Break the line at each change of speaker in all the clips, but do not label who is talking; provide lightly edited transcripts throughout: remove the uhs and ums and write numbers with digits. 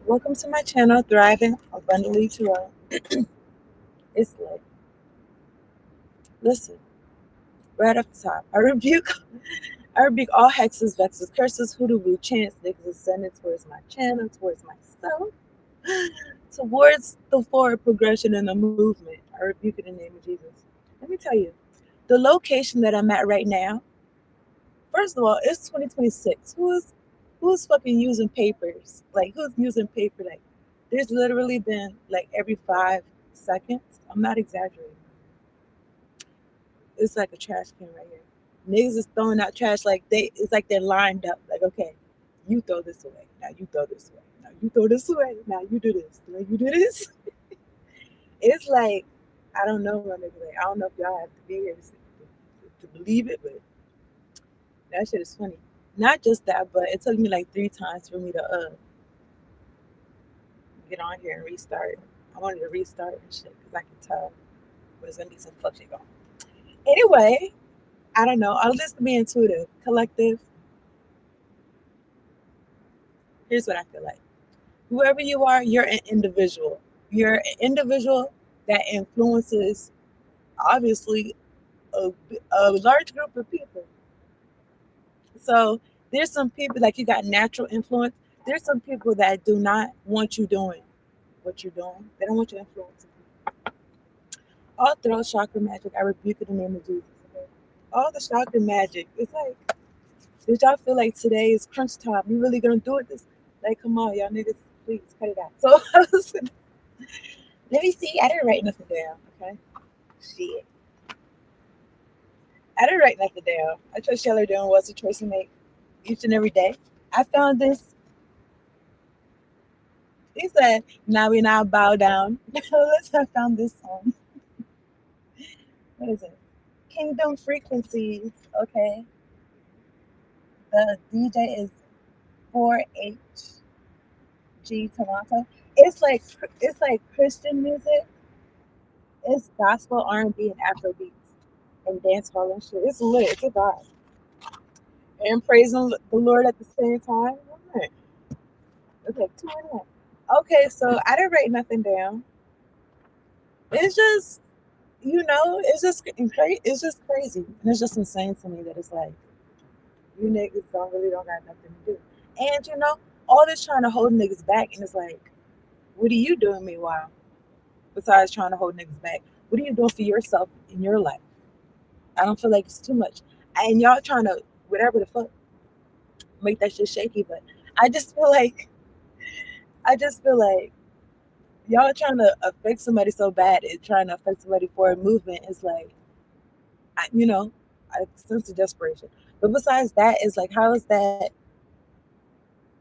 Welcome to my channel, Thriving Abundantly to Well. It's like, listen, right off the top, I rebuke all hexes, vexes, curses, hoodoo, blue chants, niggas ascending towards my channel, towards myself, towards the forward progression in the movement. I rebuke it in the name of Jesus. Let me tell you, the location that I'm at right now, first of all, it's 2026. Who's fucking using papers? Like who's using paper? Like there's literally been like every 5 seconds. I'm not exaggerating. It's like a trash can right here. Niggas is throwing out trash like it's like they're lined up. Like, okay, you throw this away. Now you throw this away. Now you throw this away. Now you do this. Now you do this. It's like, I don't know, my nigga. Like, I don't know if y'all have to be here to believe it, but that shit is funny. Not just that, but it took me like 3 times for me to get on here and restart. I wanted to restart and shit because I could tell there's gonna be some fuck shit going. Anyway, I don't know. I'll just be intuitive. Collective. Here's what I feel like. Whoever you are, you're an individual. You're an individual that influences, obviously, a large group of people. So there's some people, like you got natural influence. There's some people that do not want you doing what you're doing. They don't want you influencing. All throat chakra magic, I rebuke it in the name of Jesus. Okay? All the chakra magic. It's like, did y'all feel like today is crunch time? You really gonna do it? This, like, come on, y'all niggas, please cut it out. So let me see. I didn't write nothing down. Okay, shit. I didn't write nothing down. I trust y'all are doing what's a choice you make each and every day. I found this. He said, "Now we now bow down." I found this song. What is it? Kingdom Frequencies. Okay, the DJ is 4HG Toronto. It's like Christian music. It's gospel, R&B, and Afrobeats, and dance hall and shit. It's lit. It's a vibe. And praising the Lord at the same time. All right. Okay, 2 minutes. Okay, so I didn't write nothing down. It's just, it's just crazy, and it's just insane to me that it's like you niggas don't got nothing to do, and all this trying to hold niggas back, and it's like, what are you doing meanwhile? Besides trying to hold niggas back, what are you doing for yourself in your life? I don't feel like it's too much, and y'all trying to whatever the fuck make that shit shaky, but I just feel like I just feel like y'all are trying to affect somebody so bad, it trying to affect somebody for a movement is like, I, you know, I sense of desperation. But besides that, it's like, how is that?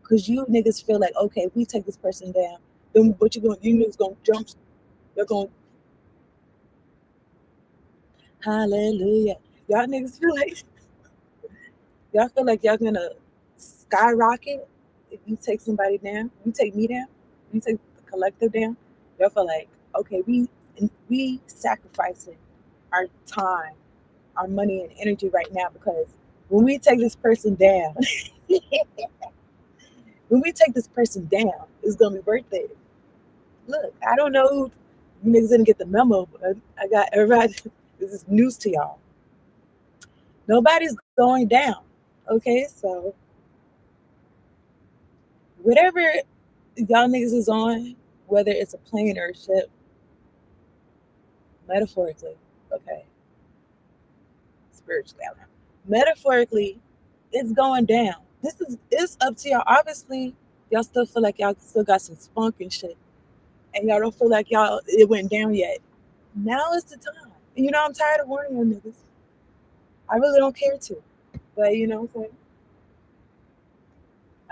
Because you niggas feel like, okay, if we take this person down, then what you niggas gonna jump? They're going, hallelujah. Y'all niggas feel like y'all gonna skyrocket if you take somebody down. You take me down. You take the collective down. Y'all feel like, okay, we sacrificing our time, our money, and energy right now because when we take this person down, when we take this person down, it's gonna be worth it. Look, I don't know who you niggas didn't get the memo, but I got everybody. This is news to y'all. Nobody's going down. Okay, so whatever y'all niggas is on, whether it's a plane or a ship, metaphorically, okay, spiritually, I don't know. Metaphorically, it's going down. It's up to y'all. Obviously, y'all still feel like y'all still got some spunk and shit, and y'all don't feel like y'all it went down yet. Now is the time. I'm tired of warning you niggas. I really don't care to, but what I'm saying.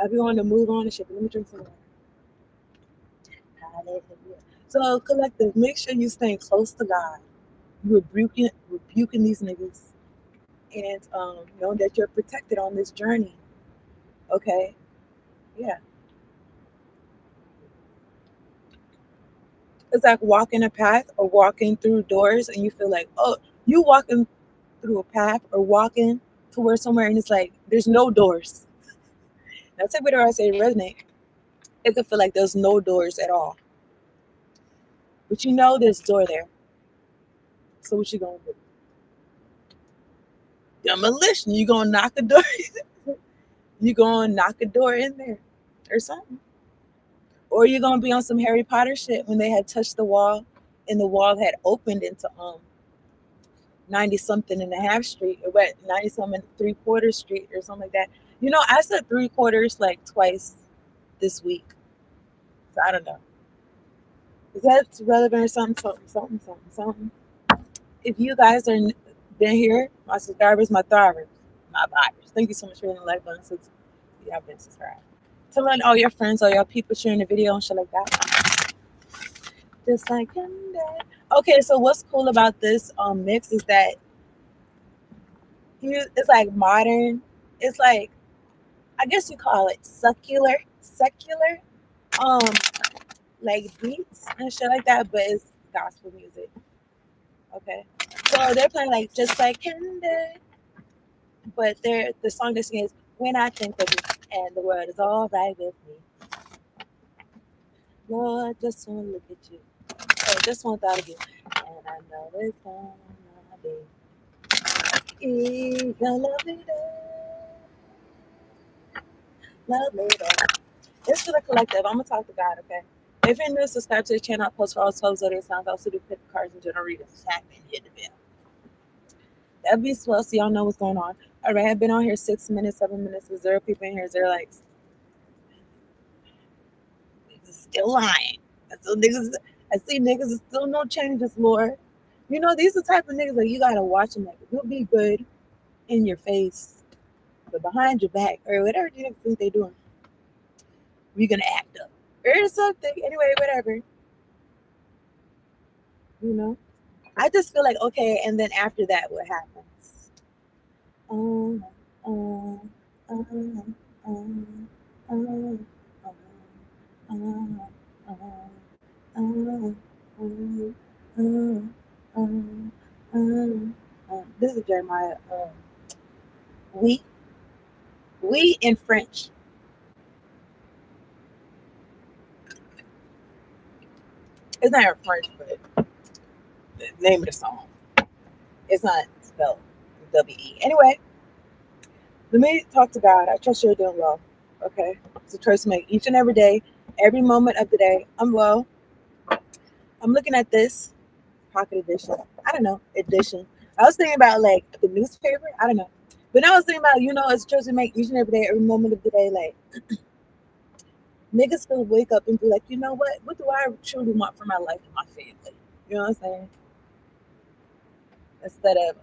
I be wanting to move on and shit. But let me drink some water. Hallelujah. So collective, make sure you staying close to God. You rebuking these niggas, and know that you're protected on this journey. Okay, yeah. It's like walking a path or walking through doors, and you feel like, oh, you walking. through a path or walking towards somewhere and it's like there's no doors. Now take whatever I say to resonate. It could feel like there's no doors at all. But you know there's a door there. So what you gonna do? Demolition. You gonna knock a door. You gonna knock a door in there or something. Or you're gonna be on some Harry Potter shit when they had touched the wall and the wall had opened into 90 something and a half street or what 90 something 3/4 street or something like that. You know, I said 3/4 like twice this week. So I don't know. Is that relevant or something, something, something, something, something? If you guys are been here, my subscribers, my thrivers, my buyers, thank you so much for hitting the like button since you have been subscribed. Telling all your friends, all your people sharing the video and shit like that. Just like that. Okay, so what's cool about this mix is that it's like modern. It's like I guess you call it secular, um, like beats and shit like that, but it's gospel music. Okay, so they're playing like just like Candy, but the song they're singing is "When I Think of You" and the word is all right with me. Lord, just wanna look at you, oh, just one thought of you, and I know it's gonna be a lovely day, lovely day. It's for the collective. I'm gonna talk to God, okay? If you're new, subscribe to the channel. I post for all 12 zodiac signs. I also do pick cards and general readings. Tap and hit the bell. That'd be swell so y'all know what's going on. All right, I've been on here 6 minutes, 7 minutes with 0 people in here. 0 likes. Niggas still lying. I see niggas is still no changes, Lord. You know, these are the type of niggas that you gotta watch them. Like, you'll be good in your face, but behind your back, or whatever you think they're doing, you're gonna act up. Or something. Anyway, whatever. You know? I just feel like okay, and then after that, what happens? Um, um, um, um, um, um, um, um, this is Jeremiah. We we in French. It's not in French, but the name of the song. It's not spelled W-E. Anyway, let me talk to God. I trust you're doing well. Okay. It's a choice to make each and every day, every moment of the day. I'm well. I'm looking at this pocket edition. I don't know, edition. I was thinking about like the newspaper. I don't know. But I was thinking about, it's a choice to make each and every day, every moment of the day. Like niggas gonna wake up and be like, you know what? What do I truly want for my life and my family? You know what I'm saying? Instead of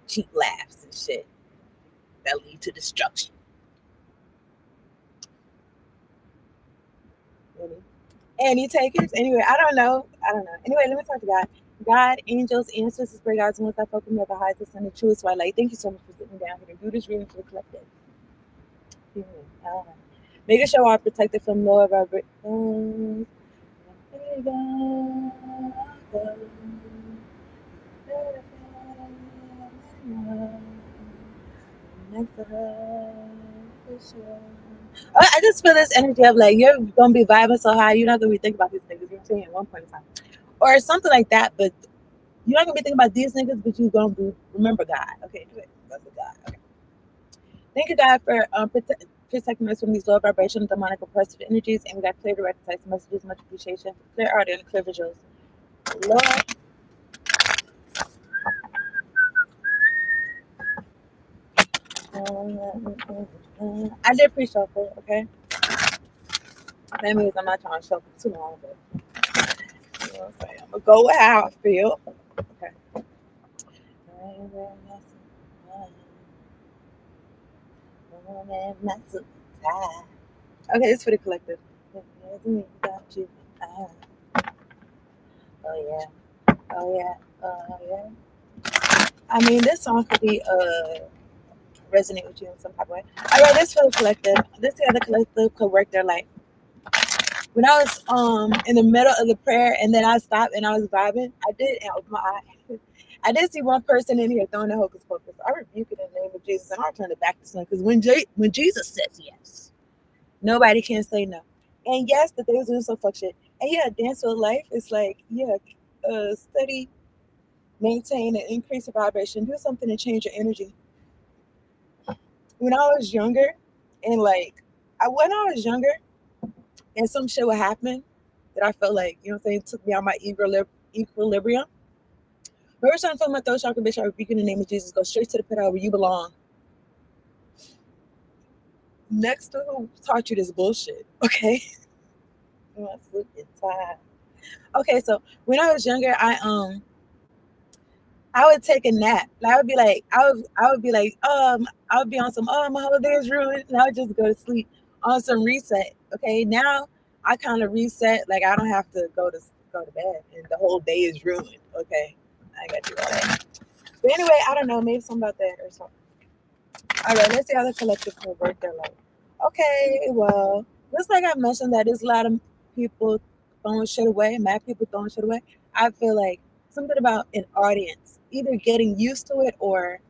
cheap laughs and shit that lead to destruction. Any takers? Anyway, I don't know. Anyway, let me talk to God. God, angels, ancestors, great gods, and ones that focus me at the highest and the truest twilight. Thank you so much for sitting down here to do this reading for the collective. Making sure I'm protected from lower vibrations. I just feel this energy of like you're gonna be vibing so high, you're not gonna be thinking about these niggas. You know what I'm saying? At one point in time, or something like that. But you're not gonna be thinking about these niggas, but you're gonna remember God. Okay, do it. Remember God. Okay. Thank you, God, for protecting us from these low vibration, demonic, oppressive energies, and we got clear to recognize messages. Much appreciation. Clear audio and clear visuals. Lord. I did pre-shuffle, okay? That means I'm not trying to shuffle too long, but you know what I'm saying? I'm gonna go with how I feel. Okay. Okay, it's for the collective. Oh yeah. Oh yeah. Oh yeah. I mean, this song could be resonate with you in some type of way. All right, this for the collective. This the other collective could work their life. When I was in the middle of the prayer and then I stopped and I was vibing, I did and I opened my eye. I did see one person in here throwing a hocus pocus. I rebuke it in the name of Jesus, and I'll turn it back to son. Because when Jesus says yes, nobody can say no. And yes, that they was doing some fuck shit. And yeah, dance with life is like, yeah, study, maintain, and increase the vibration. Do something to change your energy. When I was younger, and like, when I was younger, and some shit would happen that I felt like, you know what I'm saying, took me out my equilibrium. Every time I feel my throat chakra, bitch, I rebuke in the name of Jesus. Go straight to the pit where you belong. Next to who taught you this bullshit, okay? My sleeping time. Okay, so when I was younger, I would take a nap. Like, I would be like, I would be on some, my holiday is ruined, and I would just go to sleep on some reset. Okay, now I kind of reset. Like, I don't have to go to bed, and the whole day is ruined. Okay, I got to do all that. But anyway, I don't know. Maybe something about that or something. All right, let's see how the collective will work their life. Okay, well, just like I mentioned, that there's a lot of people throwing shit away, mad people throwing shit away. I feel like something about an audience either getting used to it or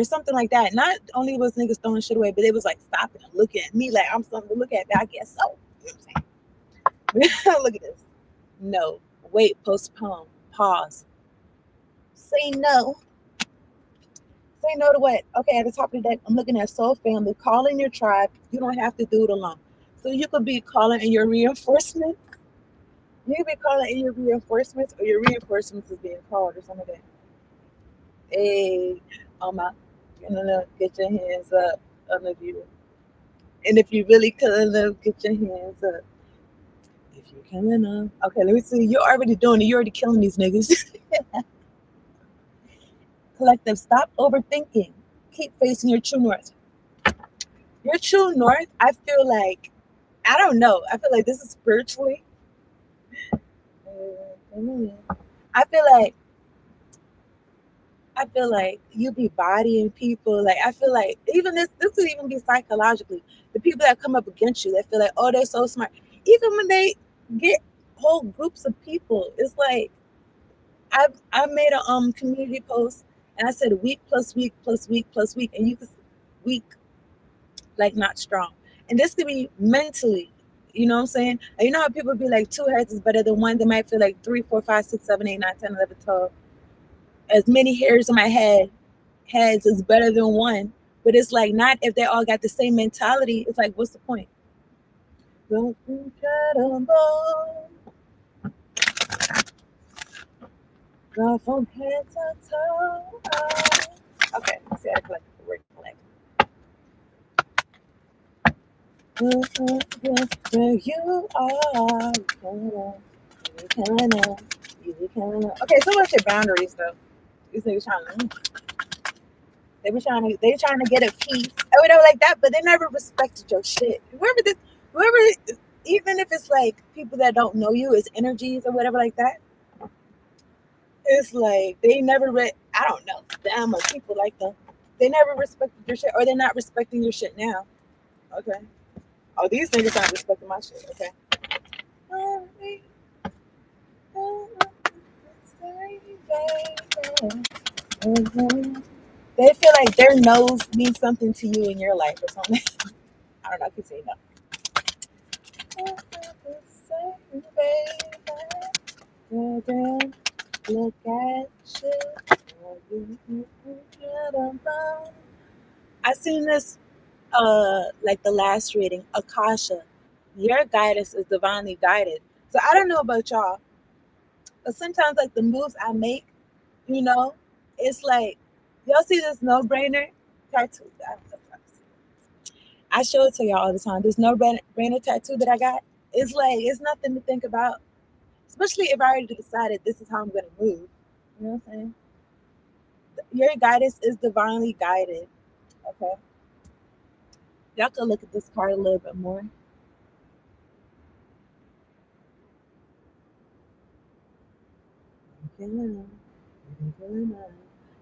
something like that. Not only was niggas throwing shit away, but it was like stopping and looking at me like I'm something to look at. I guess so. You know what I'm saying? Look at this. No. Wait. Postpone. Pause. Say no. Say no to what? Okay, at the top of the deck, I'm looking at soul family. Call in your tribe. You don't have to do it alone. So you could be calling in your reinforcement. You could be calling in your reinforcements, or your reinforcements is being called, or something like that. Hey, my, get your hands up. Of you. And if you really killing them, get your hands up. If you're killing them, okay. Let me see. You're already doing it. You're already killing these niggas. Collective, stop overthinking. Keep facing your true north. Your true north, I feel like, I don't know. I feel like this is spiritually. I feel like you be bodying people. Like, I feel like even this could even be psychologically. The people that come up against you, that feel like, oh, they're so smart. Even when they get whole groups of people, it's like I made a community post, and I said week plus week plus week plus week, and you could week like not strong. And this could be mentally, you know what I'm saying? And you know how people be like, two heads is better than one. They might feel like 3, 4, 5, 6, 7, 8, 9, 10, 11, 12. As many hairs in my heads is better than one. But it's like, not if they all got the same mentality. It's like, what's the point? Go from head to toe. Okay, let's see how to collect the word collect. Where you are, okay, so what's your boundaries though? These niggas they trying to get a piece or whatever like that, but they never respected your shit. Whoever, even if it's like people that don't know you, it's energies or whatever like that. It's like they never I don't know them or people like them. They never respected your shit, or they're not respecting your shit now. Okay. Oh, these niggas aren't respecting my shit. Okay. They feel like their nose means something to you in your life or something. I don't know. I can say no. Look at you. I seen this like the last reading, Akasha. Your guidance is divinely guided. So I don't know about y'all, but sometimes like the moves I make, you know, it's like y'all see this no brainer tattoo. I show it to y'all all the time. This no brainer tattoo that I got. It's like it's nothing to think about. Especially if I already decided this is how I'm gonna move. You know what I'm saying? Your guidance is divinely guided. Okay. Y'all can look at this card a little bit more.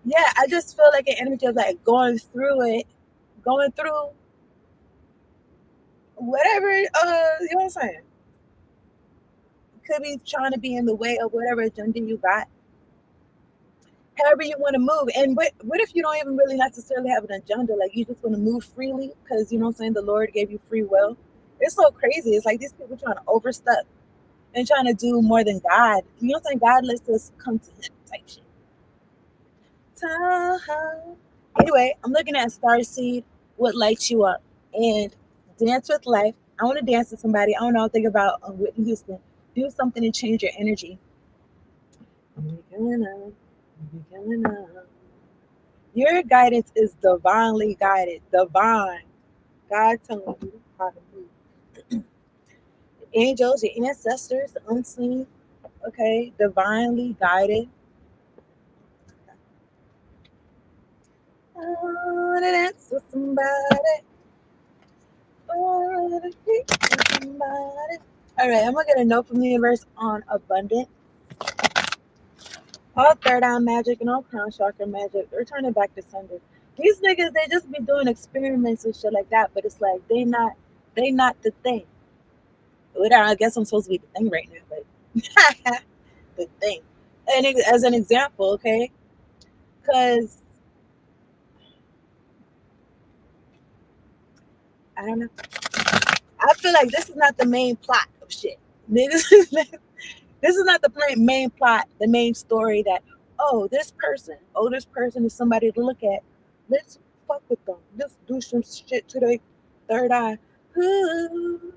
Yeah, I just feel like an energy of like going through it, going through whatever, you know what I'm saying? Could be trying to be in the way of whatever agenda you got. however you want to move. And what if you don't even really necessarily have an agenda? Like you just want to move freely because you know what I'm saying, the Lord gave you free will. It's so crazy. It's like these people trying to overstep and trying to do more than God. You know what I'm saying? God lets us come to him type shit. Anyway, I'm looking at Starseed. What lights you up? And dance with life. I want to dance with somebody. I don't know. Think about Whitney Houston. Do something to change your energy. Your guidance is divinely guided. Divine. God telling you how to move. Angels, your ancestors, the unseen, okay, divinely guided. I want to dance with somebody. I want to be with somebody. All right, I'm gonna get a note from the universe on abundance. All third eye magic and all crown chakra magic. Returning back to sender. These niggas, they just be doing experiments and shit like that, but it's like they not the thing. I guess I'm supposed to be the thing right now, but the thing. And as an example, okay, because I don't know. I feel like this is not the main plot of shit. Niggas, this is not the main plot, the main story that, this person is somebody to look at. Let's fuck with them. Let's do some shit to their third eye. Ooh,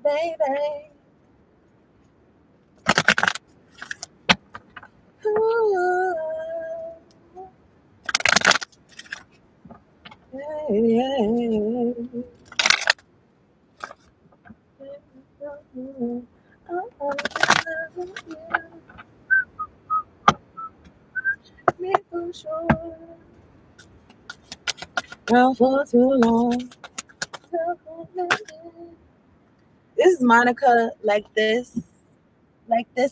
baby. Ooh, yeah. Me for sure. Well, for too long. This is Monica, like this,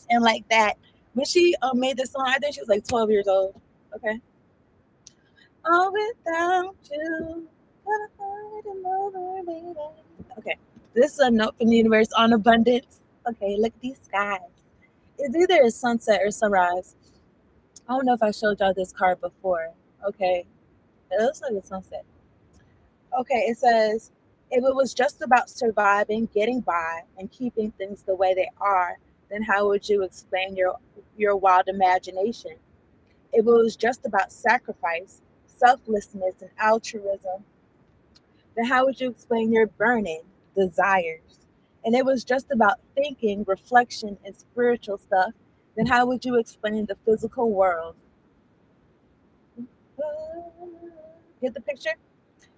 and like that. When she made this song, I think she was like 12 years old. Okay. All without you. Gotta find another baby. Okay. This is a note from the universe on abundance. Okay, look at these skies. It's either a sunset or sunrise. I don't know if I showed y'all this card before. Okay. It looks like a sunset. Okay, it says, if it was just about surviving, getting by, and keeping things the way they are, then how would you explain your wild imagination? If it was just about sacrifice, selflessness, and altruism, then how would you explain your burning desires? And it was just about thinking, reflection, and spiritual stuff, then how would you explain the physical world? Get the picture?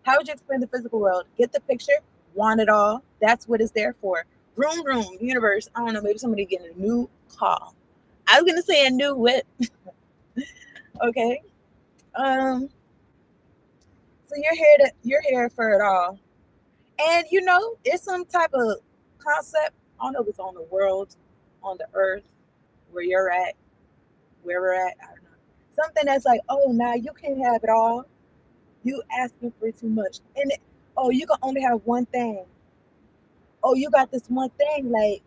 How would you explain the physical world? Get the picture? Want it all? That's what it's there for. Room, room, universe. I don't know. Maybe somebody getting a new car. I was gonna say a new whip. Okay. Um. So you're here for it all, and it's some type of concept. I don't know if it's on the world, on the earth, where you're at, where we're at. I don't know. Something that's like, oh, now you can't have it all. You asking for too much, and oh, you can only have one thing. Oh, you got this one thing, like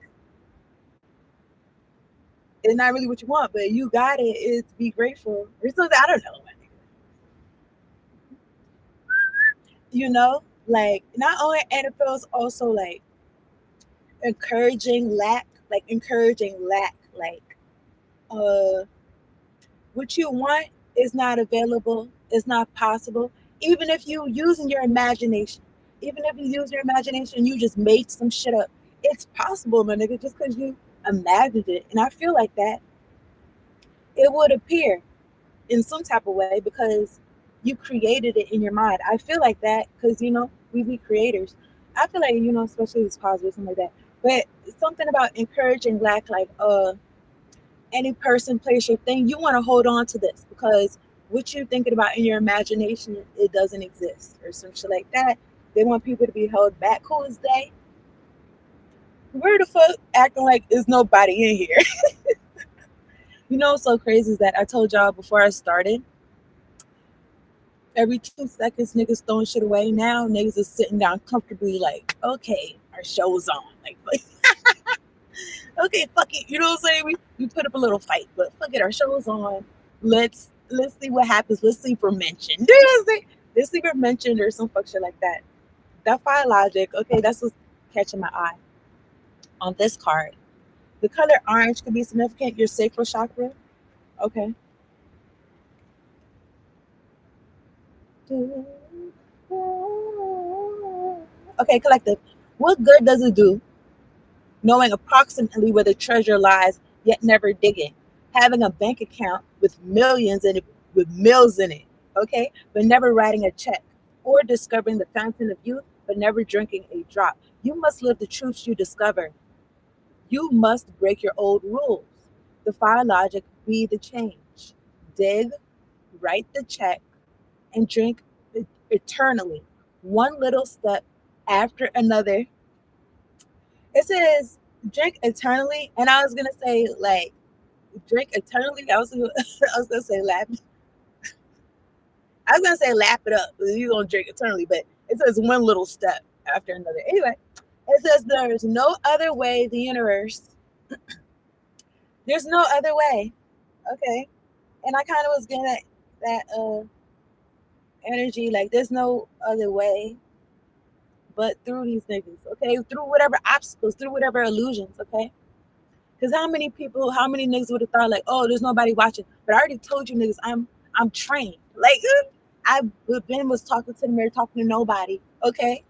it's not really what you want, but you got it. Is be grateful or something. I don't know. Like not only, and it feels also like encouraging lack, like uh, what you want is not available, is not possible. Even if you using your imagination, even if you use your imagination, you just made some shit up. It's possible, my nigga, just because you imagined it. And I feel like that it would appear in some type of way because you created it in your mind. I feel like that because we be creators. I feel like especially it's positive something like that. But something about encouraging like any person, place, or thing, you want to hold on to this because what you're thinking about in your imagination, it doesn't exist or some shit like that. They want people to be held back. Who is they? Where the fuck acting like there's nobody in here? What's so crazy is that I told y'all before I started every 2 seconds niggas throwing shit away. Now niggas is sitting down comfortably like, okay, our show's on. Like Okay, fuck it. You know what I'm saying? We put up a little fight, but fuck it. Our show is on. Let's see what happens. Let's see if we're mentioned. You know what I'm saying? Let's see if we're mentioned or some fuck shit like that. Defy logic. Okay, that's what's catching my eye on this card. The color orange could be significant. Your sacral chakra. Okay. Okay, collective. What good does it do knowing approximately where the treasure lies, yet never digging? Having a bank account with millions in it, with mills in it, okay, but never writing a check, or discovering the fountain of youth, but never drinking a drop. You must live the truths you discover. You must break your old rules. Defy logic, be the change. Dig, write the check, and drink eternally, one little step after another. It says drink eternally, and I was gonna say like drink eternally. I was gonna say lap. I was gonna say lap it up. You gonna drink eternally, but it says one little step after another. Anyway, it says there's no other way. The universe. There's no other way. Okay, and I kind of was getting that energy. Like there's no other way but through these niggas. Okay, through whatever obstacles, through whatever illusions. Okay. Because how many people, how many niggas would have thought like, oh, there's nobody watching? But I already told you niggas, I'm trained. Like I Ben was talking to the mirror, talking to nobody. Okay,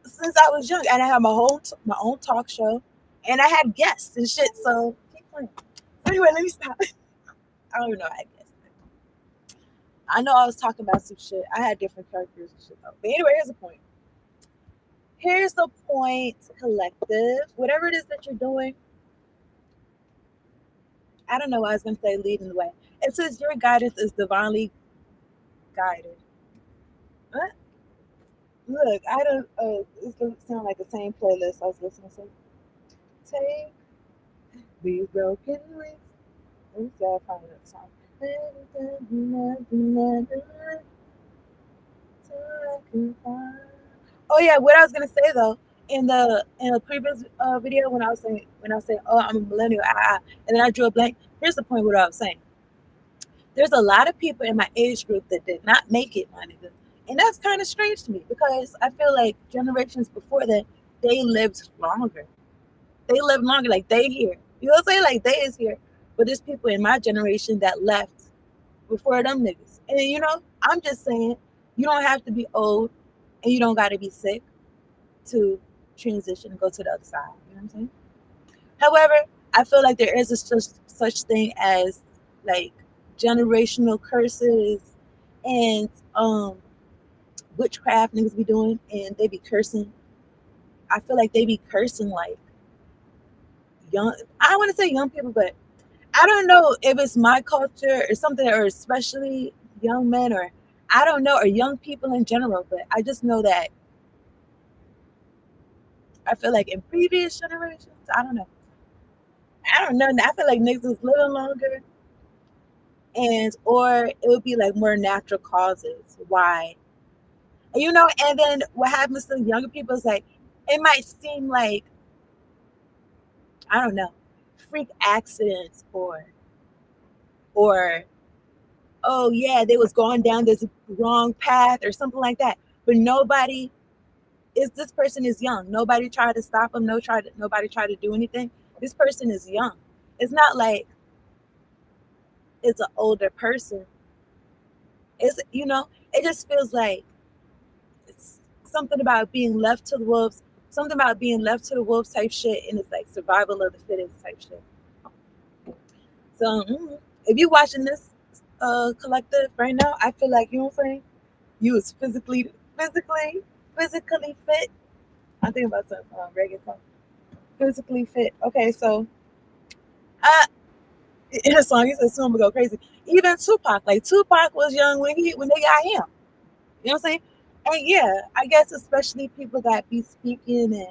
since I was young, and I had my own talk show, and I had guests and shit. So keep playing. Anyway, let me stop. I don't even know. I guess I know I was talking about some shit. I had different characters and shit though. But anyway, here's the point. Here's the point, collective. Whatever it is that you're doing, I don't know why I was gonna say leading the way. It says your guidance is divinely guided. What? Look, I don't. This doesn't sound like the same playlist I was listening to. Take these broken wings. Let me see if I find that song. Oh yeah, what I was gonna say though, in the previous video when I was saying, oh, I'm a millennial, and then I drew a blank. Here's the point. What I was saying. There's a lot of people in my age group that did not make it, my nigga. And that's kind of strange to me because I feel like generations before that, they lived longer. They lived longer, like they here. You know what I'm saying? Like they is here. But there's people in my generation that left before them niggas. And you know, I'm just saying, you don't have to be old and you don't gotta be sick to transition and go to the other side. You know what I'm saying? However, I feel like there is a such thing as like generational curses and witchcraft niggas be doing, and they be cursing. I feel like they be cursing like young. I want to say young people, but I don't know if it's my culture or something, or especially young men, or I don't know, or young people in general. But I just know that I feel like in previous generations, I don't know. I don't know. I feel like niggas is living longer and or it would be like more natural causes why, you know. And then what happens to younger people is like it might seem like, I don't know, freak accidents or oh yeah, they was going down this wrong path or something like that, but nobody is, this person is young, nobody tried to stop them, nobody tried to do anything. This person is young. It's not like it's an older person. It's, you know, it just feels like it's something about being left to the wolves, something about being left to the wolves type shit, and it's like survival of the fittest type shit. So if you watching this collective right now, I feel like, you know what I'm saying, you was physically fit. I'm thinking about some reggae song. Physically fit. Okay, so uh in a song he said soon we go crazy. Even Tupac, like Tupac was young when they got him. You know what I'm saying? And yeah, I guess especially people that be speaking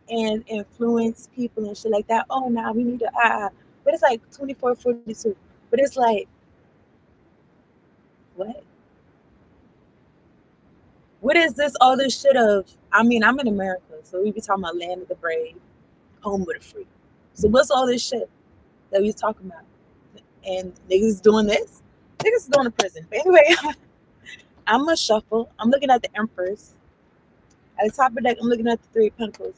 and influence people and shit like that. Oh, now we need to but it's like 24, 42. But it's like what? What is this all this shit of? I mean, I'm in America, so we be talking about land of the brave. home with a freak. So what's all this shit that we talking about? And niggas doing this? Niggas is going to prison. But anyway, I'm gonna shuffle. I'm looking at the Empress. At the top of the deck, I'm looking at the Three of Pentacles.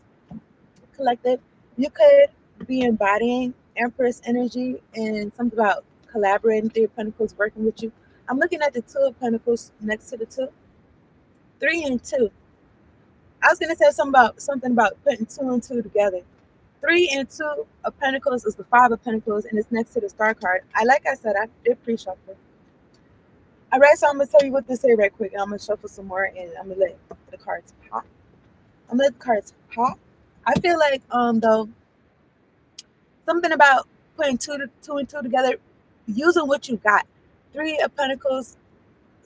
Collective, you could be embodying Empress energy and something about collaborating. Three of Pentacles working with you. I'm looking at the Two of Pentacles next to the two. 3 and 2. I was gonna say something about putting 2 and 2 together. 3 and 2 of Pentacles is the Five of Pentacles, and it's next to the Star card. Like I said, I did pre-shuffle. All right, so I'm gonna tell you what this is right quick, and I'm gonna shuffle some more, and I'm gonna let the cards pop. I'm gonna let the cards pop. I feel like though something about putting two and two together, using what you got. 3 of Pentacles,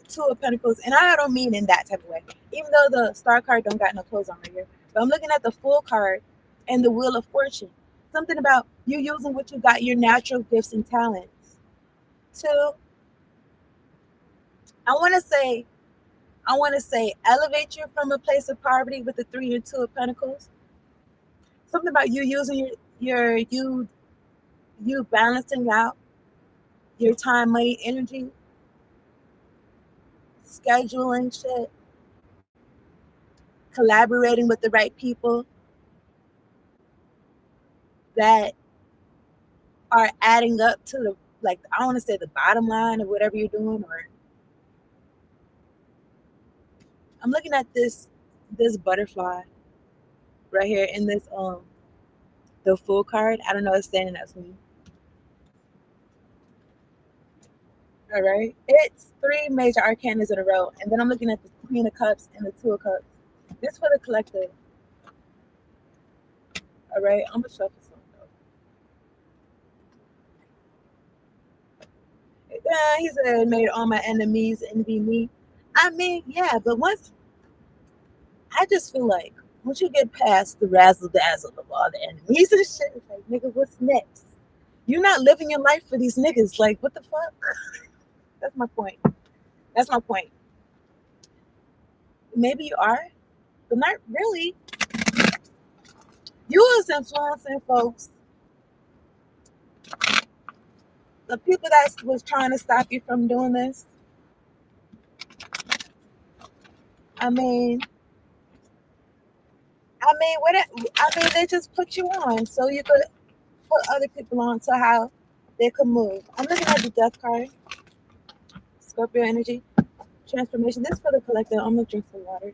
2 of Pentacles, and I don't mean in that type of way. Even though the Star card don't got no clothes on right here, but I'm looking at the Full card and the Wheel of Fortune. Something about you using what you got, your natural gifts and talents. To I want to say, elevate you from a place of poverty with the 3 and 2 of Pentacles. Something about you using you balancing out your time, money, energy, scheduling shit, collaborating with the right people that are adding up to the, like, I want to say the bottom line of whatever you're doing. Or I'm looking at this butterfly right here in this the Full card. I don't know, it's standing up to me. All right, it's 3 major arcanas in a row, and then I'm looking at the Queen of Cups and the Two of Cups. This for the collective. All right, I'm gonna shuffle some. Yeah, he said, "Made all my enemies envy me." I mean, yeah, but once I just feel like once you get past the razzle dazzle of all the enemies and shit, it's like, nigga, what's next? You're not living your life for these niggas. Like, what the fuck? That's my point. That's my point. Maybe you are, but not really. You was influencing folks, the people that was trying to stop you from doing this. I mean, they just put you on so you could put other people on to how they could move. I'm looking at the Death card, Scorpio energy, transformation. This is for the collective. I'm gonna drink some water.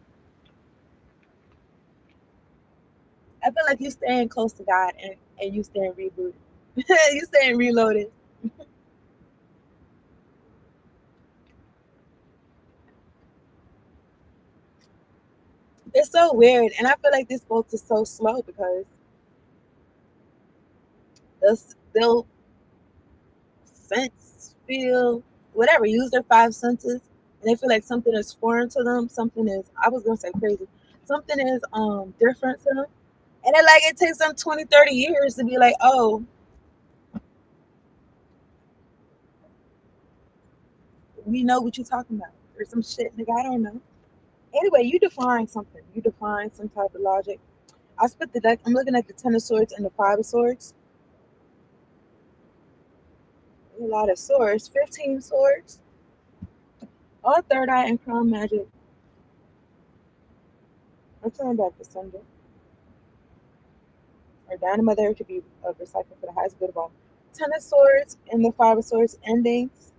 I feel like you staying close to God, and you staying rebooted. You staying reloaded. It's so weird, and I feel like this boat is so slow because they'll sense, feel, whatever, use their 5 senses, and they feel like something is foreign to them. Something is, I was gonna say crazy. Something is different to them, and it takes them 20, 30 years to be like, oh, we know what you're talking about, or some shit, nigga. I don't know. Anyway, you define something. You define some type of logic. I split the deck. I'm looking at the Ten of Swords and the Five of Swords. A lot of swords. 15 swords. All third eye and crown magic. I'm turning back to Sunday. Or Dynamo there to be recycled for the highest good of all. Ten of Swords and the Five of Swords endings.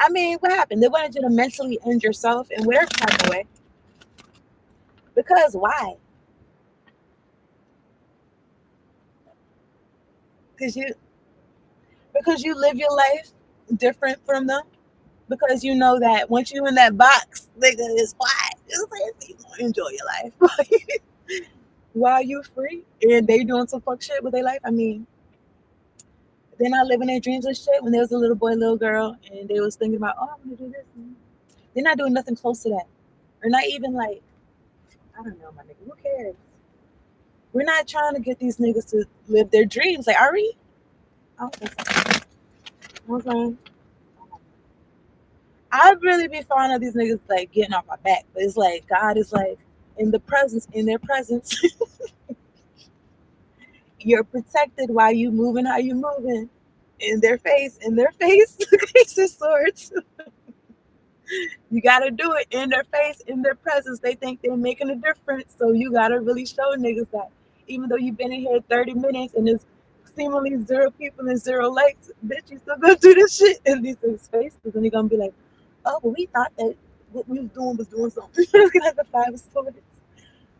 I mean, what happened? They wanted you to mentally end yourself in whatever type of way. Because why? Because you live your life different from them. Because you know that once you in that box, nigga, it's quiet. It's like, you gonna enjoy your life while you free, and they doing some fuck shit with their life. I mean, they're not living their dreams and shit. When there was a little boy, little girl, and they was thinking about, oh, I'm gonna do this. They're not doing nothing close to that, or not even like, I don't know, my nigga. Who cares? We're not trying to get these niggas to live their dreams. Like, are we? I don't think so. Okay. I really be fond of these niggas like getting off my back, but it's like God is like, in their presence, you're protected while you moving how you moving. In their face, Ace of Swords. You gotta do it in their face, in their presence. They think they're making a difference, so you gotta really show niggas that even though you've been in here 30 minutes and there's seemingly zero people and zero likes, bitch, you still gonna do this shit in these niggas' faces, and they're gonna be like, oh, well, we thought that what we was doing something. Looking at the Five of Swords.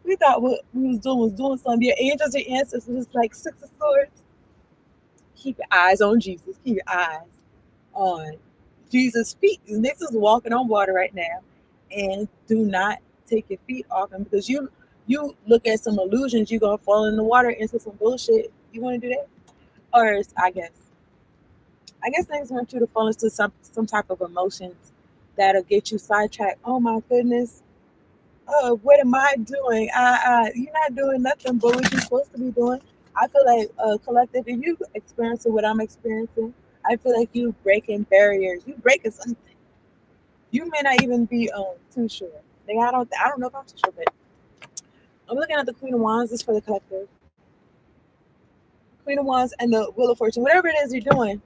We thought what we was doing something. Your angels, your ancestors, is like Six of Swords. Keep your eyes on Jesus. Keep your eyes on Jesus' feet. These niggas is walking on water right now, and do not take your feet off him because you look at some illusions, you gonna fall in the water into some bullshit. You want to do that, or I guess niggas want you to fall into some type of emotions that'll get you sidetracked. Oh my goodness, what am I doing? You're not doing nothing but what you're supposed to be doing. I feel like collective, if you experiencing what I'm experiencing, I feel like you breaking barriers. You breaking something. You may not even be too sure. Like, I don't know if I'm too sure, but I'm looking at the Queen of Wands. This is for the collective. Queen of Wands and the Wheel of Fortune. Whatever it is you're doing,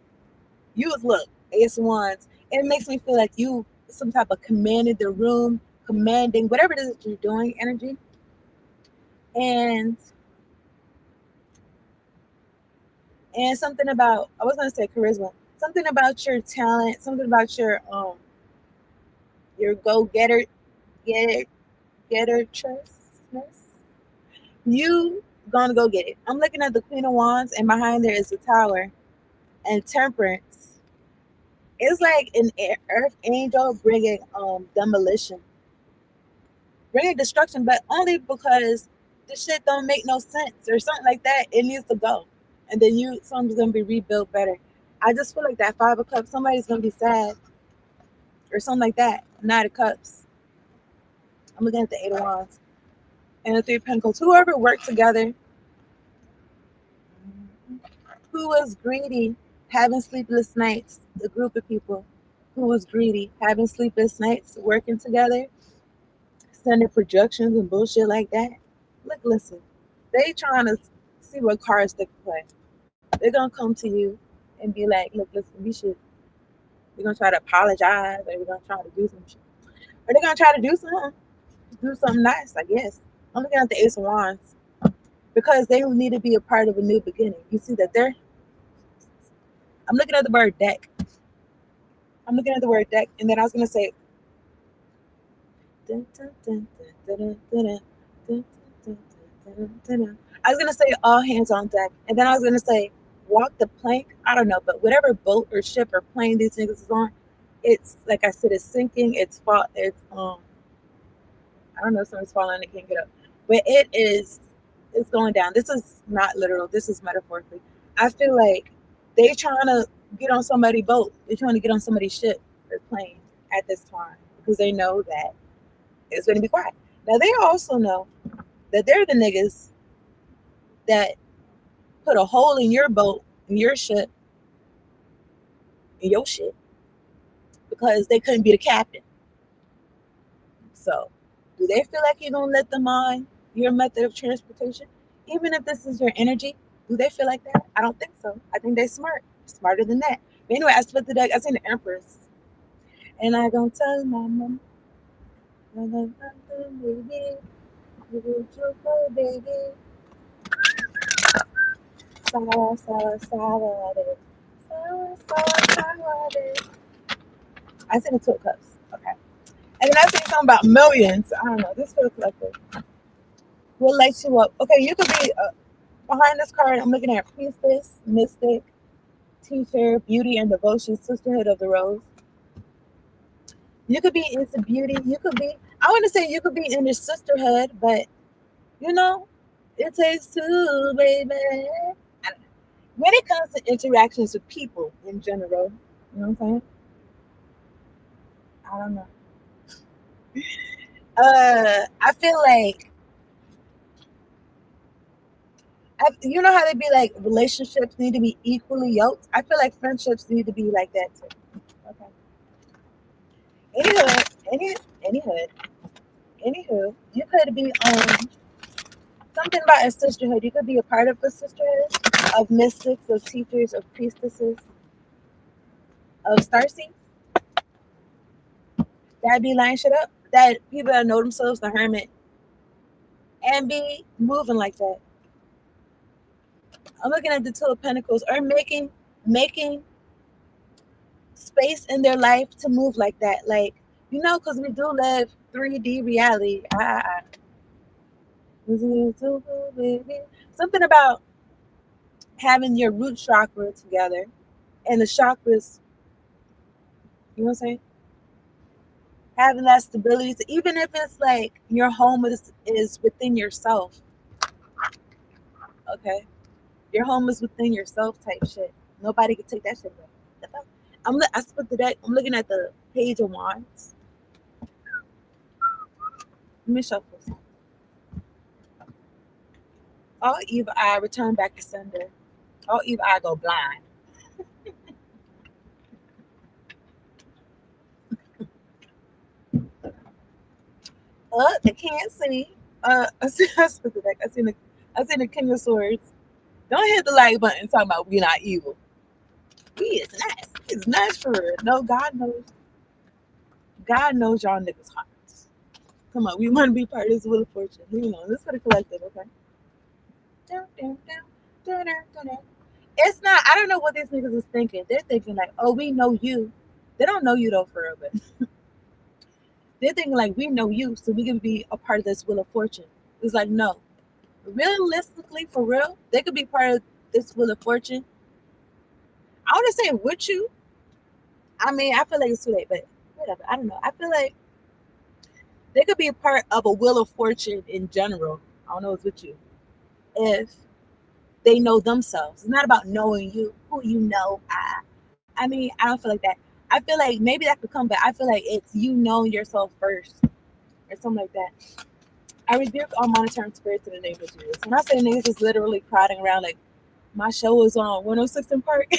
look, Ace of Wands. It makes me feel like you some type of commanded the room, commanding whatever it is that you're doing, energy. And something about, I was gonna say charisma, something about your talent, something about your go getter trustness. You gonna go get it. I'm looking at the Queen of Wands, and behind there is the Tower and Temperance. It's like an earth angel bringing demolition, bringing destruction, but only because the shit don't make no sense or something like that. It needs to go, and then something's gonna be rebuilt better. I just feel like that Five of Cups, somebody's gonna be sad or something like that. Knight of Cups. I'm looking at the Eight of Wands and the Three of Pentacles. Whoever worked together, who was greedy, having sleepless nights, the group of people who was greedy, having sleepless nights, working together, sending projections and bullshit like that. Look, listen, they trying to see what cards they can play. They're gonna come to you and be like, look, listen, we're gonna try to apologize, or we're gonna try to do some shit. Or they're gonna try to do something nice, I guess. I'm looking at the Ace of Wands because they need to be a part of a new beginning. You see that I'm looking at the word deck. I'm looking at the word deck, and then I was gonna say I was gonna say all hands on deck, and then I was gonna say walk the plank. I don't know, but whatever boat or ship or plane these niggas is on, it's like I said, it's sinking. It's I don't know if someone's falling and they can't get up, but it's going down. This is not literal. This is metaphorically. I feel like they trying to get on somebody's boat. They're trying to get on somebody's ship or plane at this time because they know that it's going to be quiet. Now they also know that they're the niggas that put a hole in your boat, in your ship, in your shit, because they couldn't be the captain. So, do they feel like you're gonna let them on your method of transportation, even if this is your energy? Do they feel like that? I don't think so. I think they smarter than that. But anyway, I split the deck. I seen the Empress, and I gonna tell my mom, baby, baby, sour, sour, sour, sour, sour, sour. I seen the Two of Cups. Okay. And then I seen something about millions. I don't know. This feels collective. What lights you up? Okay, you could be behind this card. I'm looking at Priestess, Mystic, Teacher, Beauty and Devotion, Sisterhood of the Rose. You could be into beauty. You could be, I want to say you could be in your sisterhood, but you know, it takes two, baby. When it comes to interactions with people in general, you know what I'm saying? I don't know. I feel like you know how they be like relationships need to be equally yoked. I feel like friendships need to be like that too. Okay. Any hood, any hood, Anywho, you could be something about a sisterhood. You could be a part of a sisterhood of mystics, of teachers, of priestesses, of starseeds that be lining shit up. That people that know themselves the hermit and be moving like that. I'm looking at the Two of Pentacles, or making space in their life to move like that. Like, because we do live 3D reality. Something about having your root chakra together and the chakras, you know what I'm saying? Having that stability, to, even if it's like your home is within yourself, okay? Your home is within yourself type shit. Nobody can take that shit away. The fuck? I split the deck. I'm looking at the Page of Wands. Let me shuffle some. All evil eye return back to sender. All evil eye go blind. They can't see. I split the deck. I seen the King of Swords. Don't hit the like button talking about we not evil. We is nice. It's nice for real. No, God knows. God knows y'all niggas hearts. Come on, we want to be part of this Wheel of Fortune. This for the collective, okay? Dun, dun, dun, dun, dun, dun, dun. It's not. I don't know what these niggas is thinking. They're thinking like, oh, we know you. They don't know you though, for real. But they're thinking like, we know you, so we can be a part of this Wheel of Fortune. It's like, no. Realistically, for real, they could be part of this Wheel of Fortune. I want to say with you. I mean, I feel like it's too late, but whatever. I don't know. I feel like they could be a part of a Wheel of Fortune in general. I don't know what's with you. If they know themselves. It's not about knowing you, who you know. I mean, I don't feel like that. I feel like maybe that could come, but I feel like it's you knowing yourself first or something like that. I rebuke all monitoring spirits in the name of Jesus. When I say niggas just literally crowding around like my show is on 106 in Park.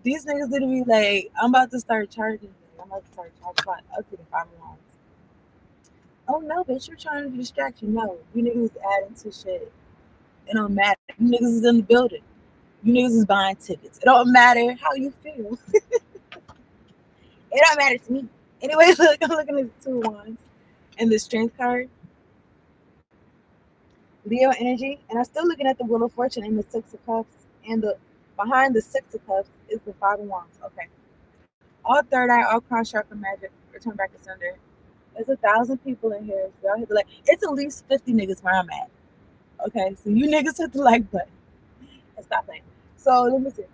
These niggas didn't be like, I'm about to start charging. I'm about to start charging. I'll see the 5 Oh no, bitch, you're trying to distract you. No, you niggas adding to shit. It don't matter. You niggas is in the building. You niggas is buying tickets. It don't matter how you feel. It don't matter to me. Anyway, look, I'm looking at the 2 wands and the strength card, Leo energy, and I'm still looking at the Wheel of Fortune and the 6 of Cups, and the behind the 6 of Cups is the 5 of Wands. Okay, all third eye, all crown chakra magic, return back to sender. There's 1,000 people in here. So y'all hit the like. It's at least 50 niggas where I'm at. Okay, so you niggas hit the like button and stop playing. So let me see.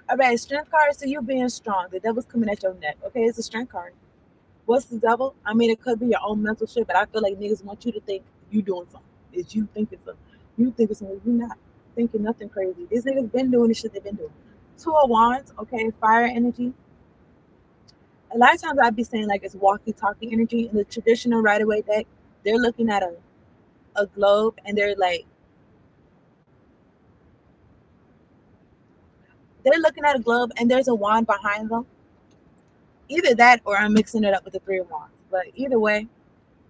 All right, strength card. So you being strong. The devil's coming at your neck. Okay, it's a strength card. What's the devil? I mean, it could be your own mental shit, but I feel like niggas want you to think you doing something. It's you thinking something. You thinking something. You not thinking nothing crazy. These niggas been doing the shit they've been doing. 2 of Wands. Okay, fire energy. A lot of times I'd be saying like it's walkie-talkie energy. In the traditional Rider-Waite deck, they're looking at a globe and they're looking at a globe and there's a wand behind them. Either that or I'm mixing it up with the 3 of Wands. But either way,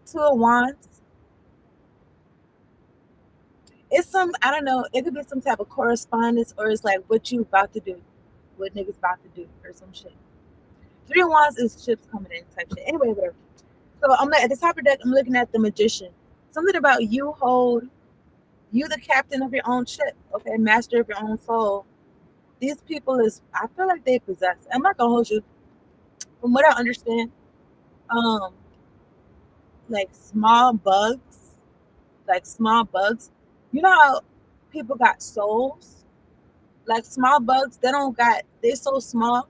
2 of Wands. It's some, I don't know, it could be some type of correspondence or it's like what you about to do, what niggas about to do or some shit. 3 of Wands is ships coming in type shit. Anyway, whatever. So I'm at the top of the deck, I'm looking at the Magician. Something about you the captain of your own ship, okay, master of your own soul. These people is, I feel like they possess. I'm not gonna hold you. From what I understand, um, like small bugs. You know how people got souls? Like small bugs, they're so small.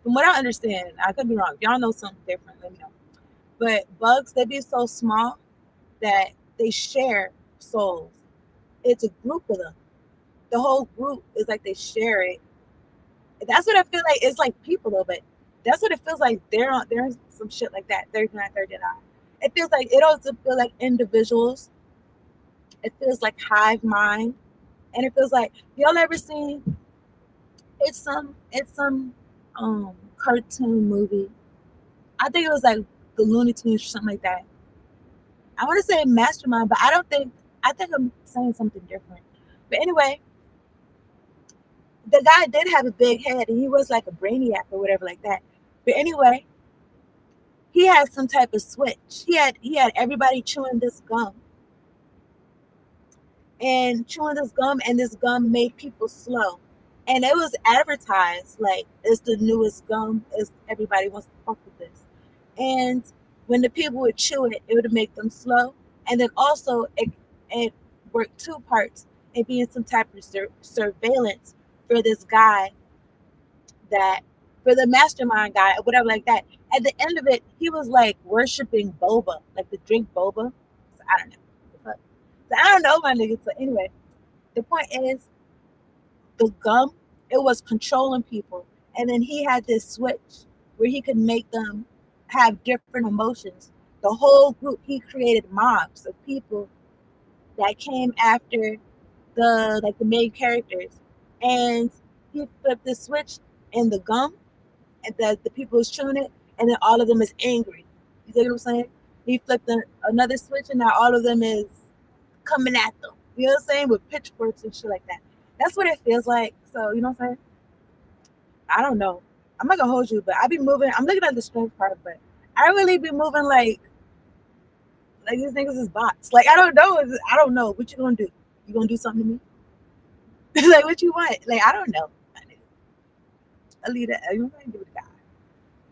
From what I understand, I could be wrong. Y'all know something different, let me know. But bugs, they be so small that they share souls. It's a group of them. The whole group is like they share it. That's what I feel like. It's like people though, but that's what it feels like. There's some shit like that. 39, 39. It feels like it also feel like individuals. It feels like hive mind. And it feels like y'all ever seen it's some cartoon movie. I think it was like the Looney Tunes or something like that. I want to say Mastermind, but I don't think. I think I'm saying something different. But anyway, the guy did have a big head, and he was like a brainiac or whatever like that. But anyway, he had some type of switch. He had everybody chewing this gum and chewing this gum, and this gum made people slow. And it was advertised like it's the newest gum. Is everybody wants to fuck with this? And when the people would chew it, it would make them slow. And then also it worked two parts. It being some type of surveillance for this guy that for the mastermind guy or whatever like that. At the end of it, he was like worshiping boba, like the drink boba. So I don't know. So I don't know my niggas. So anyway, the point is the gum, it was controlling people. And then he had this switch where he could make them have different emotions. The whole group, he created mobs of people that came after the main characters. And he flipped the switch in the gum and the people is chewing it, and then all of them is angry. You get what I'm saying? He flipped another switch, and now all of them is coming at them. You know what I'm saying? With pitchforks and shit like that. That's what it feels like. So you know what I'm saying? I don't know. I'm not gonna hold you, but I be moving. I'm looking at the strength part, but I really be moving like these niggas is bots. Like I don't know. I don't know. What you gonna do? You gonna do something to me? Like what you want? Like I don't know. I leave that. You gonna give it to God.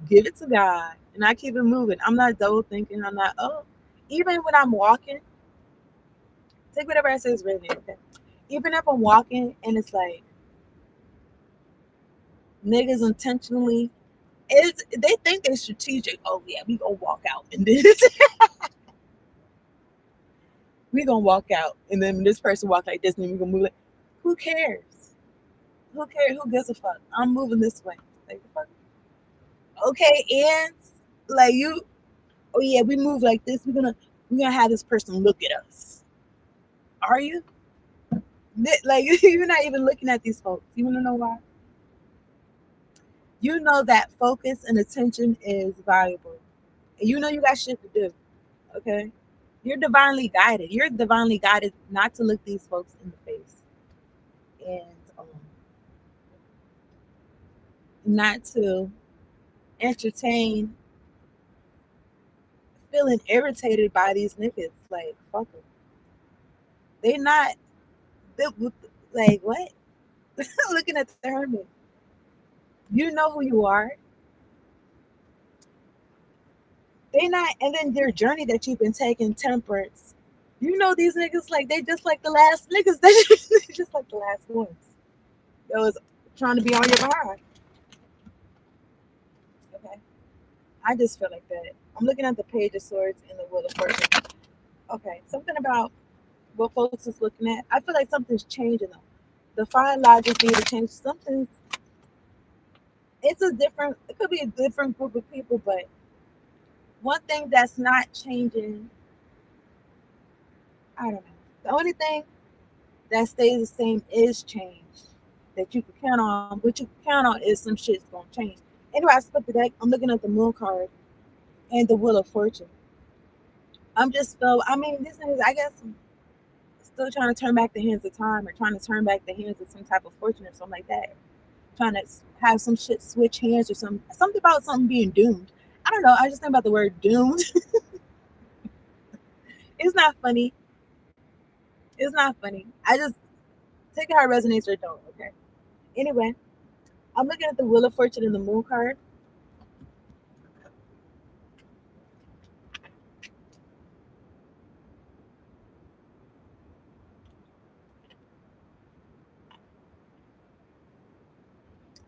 Give it to God, and I keep it moving. I'm not double thinking. I'm not. Oh, even when I'm walking, take whatever I say is really okay. Even if I'm walking and it's like niggas intentionally, it's they think they're strategic. Oh yeah, we gonna walk out and this we gonna walk out, and then this person walk like this, and then we gonna move. Like, who cares? Who cares? Who gives a fuck? I'm moving this way. Like the fuck. Okay, and like you. Oh yeah, we move like this. We're gonna have this person look at us. Are you? Like you're not even looking at these folks. You wanna know why? You know that focus and attention is valuable. And you know you got shit to do. Okay? You're divinely guided. You're divinely guided not to look these folks in the face and not to entertain feeling irritated by these niggas. Like, fuck them. They not, they, like, what? Looking at the hermit. You know who you are. They not, and then their journey that you've been taking, temperance. You know these niggas like they just like the last niggas. They just like the last ones that was trying to be on your behind. Okay, I just feel like that. I'm looking at the Page of Swords and the Wheel of Fortune. Okay, something about what folks is looking at. I feel like something's changing though. The fine logic need to change. Something. It's a different. It could be a different group of people, but one thing that's not changing. I don't know. The only thing that stays the same is change that you can count on. What you can count on is some shit's gonna change. Anyway, I split the deck. I'm looking at the Moon card and the Wheel of Fortune. I'm just feel. I mean, this is I guess still trying to turn back the hands of time or trying to turn back the hands of some type of fortune or something like that. Trying to have some shit switch hands or something about something being doomed. I don't know. I just think about the word doomed. It's not funny. It's not funny. I just take it how it resonates or don't. Okay. Anyway, I'm looking at the Wheel of Fortune and the Moon card.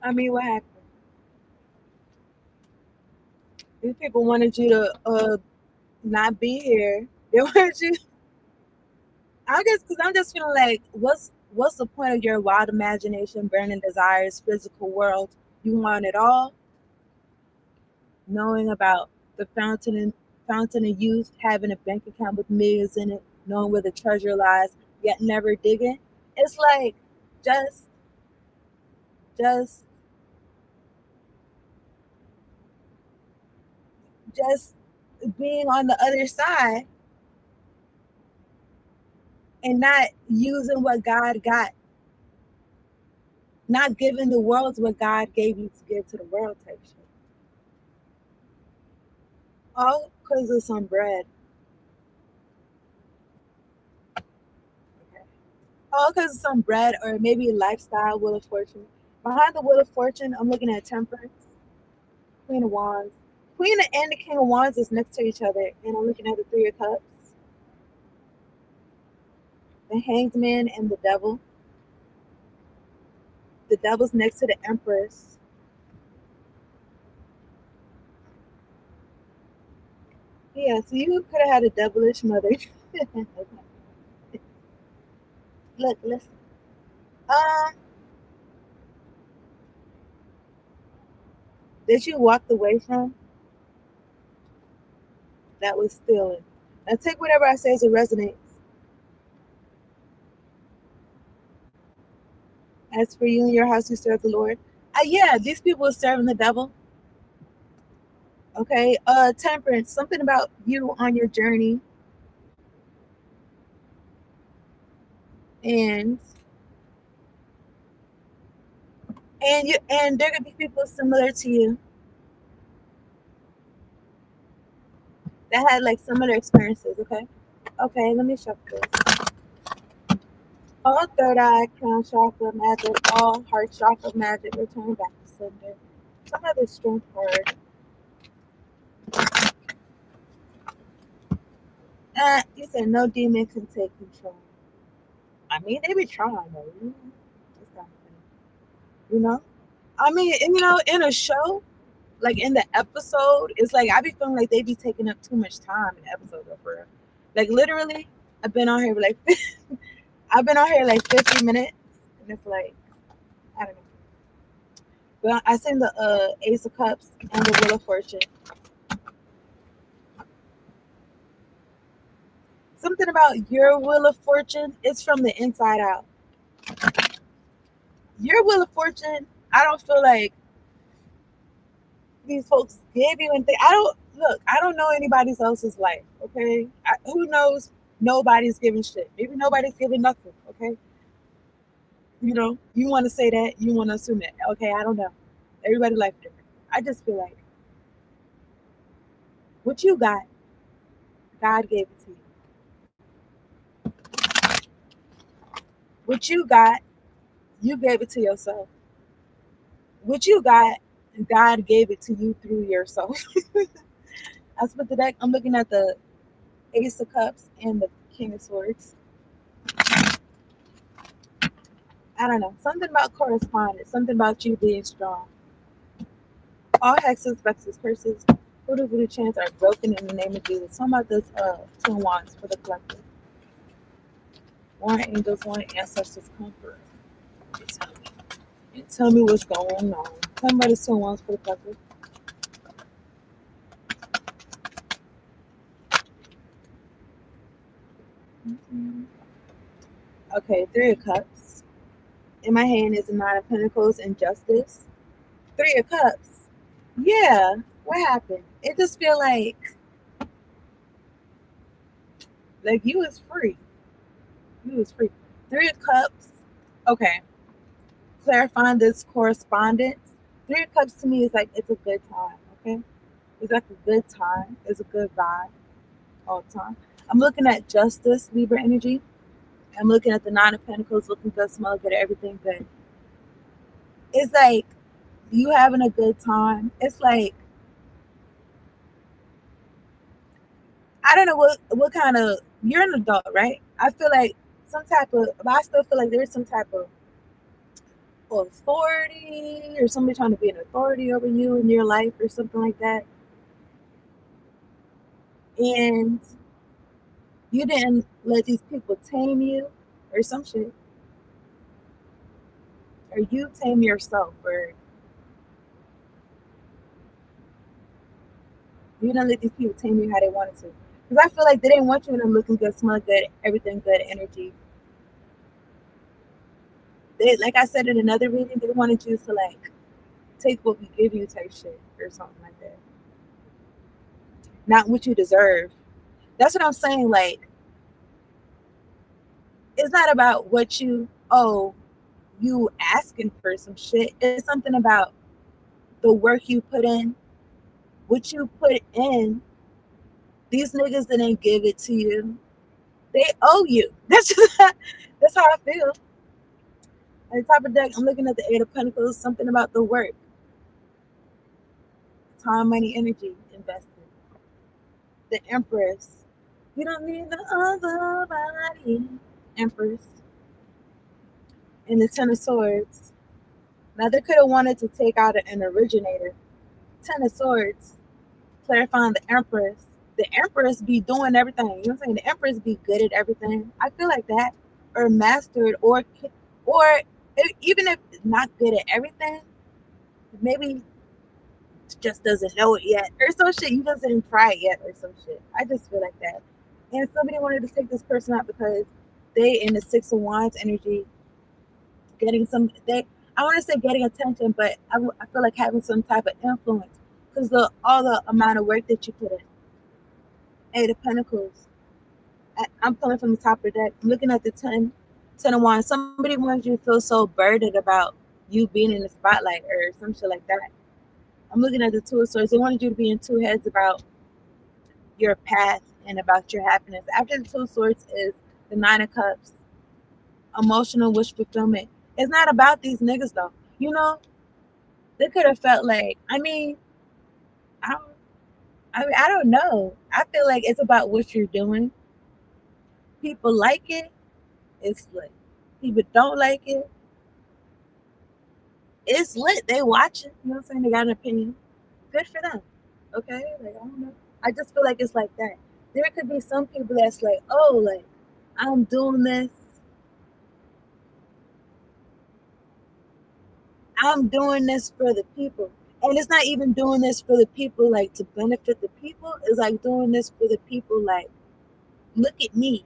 I mean, what happened? These people wanted you to not be here. They wanted you. I guess because I'm just feeling like, what's the point of your wild imagination, burning desires, physical world? You want it all, knowing about the fountain of youth, having a bank account with millions in it, knowing where the treasure lies, yet never digging. It's like just just just being on the other side and not using what God got, not giving the world what God gave you to give to the world type shit. All because of some bread. Okay. All because of some bread or maybe lifestyle, Wheel of Fortune. Behind the Wheel of Fortune, I'm looking at Temperance, Queen of Wands. Queen and the King of Wands is next to each other, and I'm looking at the Three of Cups, the Hanged Man, and the Devil. The Devil's next to the Empress. Yeah, so you could have had a devilish mother. Look, listen. Um, that you walked away from that was stealing. Now take whatever I say as it resonates. As for you and your house, you serve the Lord. Yeah, these people are serving the devil. Okay. Temperance. Something about you on your journey, and and there could be people similar to you that had like similar experiences. Okay. Okay. Let me shuffle this. All third eye, crown chakra magic, all heart chakra magic, return back to sender. Some other strength card. You said no demon can take control. I mean, they be trying though. That's kind of funny. You know? I mean, and, in a show, like in the episode, it's like I be feeling like they be taking up too much time in the episode though, for real. Like literally, I've been on here like I've been on here like 50 minutes, and it's like I don't know. But I seen the Ace of Cups and the Wheel of Fortune. Something about your Wheel of Fortune is from the inside out. Your Wheel of Fortune, I don't feel like these folks give you anything. I don't look. I don't know anybody else's life. Okay, who knows? Nobody's giving shit. Maybe nobody's giving nothing. Okay, you want to say that. You want to assume that. Okay, I don't know. Everybody life different. I just feel like what you got, God gave it to you. What you got, you gave it to yourself. What you got, God gave it to you through yourself. I split the deck. I'm looking at the Ace of Cups and the King of Swords. I don't know. Something about correspondence. Something about you being strong. All hexes, vexes, curses, voodoo, voodoo chants are broken in the name of Jesus. Some about this Two Wands for the collective. One angels, one ancestors, comfort. Tell me. Tell me what's going on. Tell me about the Two Wands for the collective. Mm-hmm. Okay, Three of Cups. In my hand is a Nine of Pentacles and Justice. Three of Cups. Yeah. What happened? It just feel like you was free. You was free. Three of Cups. Okay. Clarifying this correspondence. Three of Cups to me is like it's a good time. Okay. It's like a good time. It's a good vibe all the time. I'm looking at Justice, Libra energy. I'm looking at the Nine of Pentacles, looking good, smell good, everything good. It's like you having a good time. It's like I don't know what kind of you're an adult, right? I feel like some type of, but I still feel like there's some type of authority or somebody trying to be an authority over you in your life or something like that. And you didn't let these people tame you or some shit, or you tame yourself, or you didn't let these people tame you how they wanted to. Because I feel like they didn't want you in them looking good, smelling good, everything good, energy. They, like I said in another reading, they wanted you to like take what we give you type shit or something like that. not what you deserve. That's what I'm saying. Like, it's not about what you asking for some shit. It's something about the work you put in, what you put in. These niggas didn't give it to you. They owe you. That's just that's how I feel. At the top of the deck, I'm looking at the Eight of Pentacles. Something about the work, time, money, energy invested. The Empress. You don't need the other body. Empress. And the Ten of Swords. Now they could have wanted to take out an originator. Ten of Swords. Clarifying the Empress. The Empress be doing everything. You know what I'm saying? The Empress be good at everything. I feel like that. Or mastered or even if not good at everything, maybe just doesn't know it yet or some shit. You just didn't try it yet or some shit. I just feel like that. And somebody wanted to take this person out because they in the Six of Wands energy, getting some they I want to say getting attention, but I feel like having some type of influence because all the amount of work that you put in. Eight of Pentacles. I'm pulling from the top of the deck. I'm looking at the ten of Wands. Somebody wants you to feel so burdened about you being in the spotlight or some shit like that. I'm looking at the Two of Swords. They wanted you to be in two heads about your path and about your happiness. After the Two of Swords is the Nine of Cups, emotional wish fulfillment. It's not about these niggas though. You know, they could have felt like. I don't. I don't know. I feel like it's about what you're doing. People like it. It's lit. People don't like it. It's lit. They watch it. You know what I'm saying? They got an opinion. Good for them. Okay? Like, I don't know. I just feel like it's like that. There could be some people that's like, oh, like, I'm doing this. I'm doing this for the people. And it's not even doing this for the people, like, to benefit the people. It's like doing this for the people, like, look at me.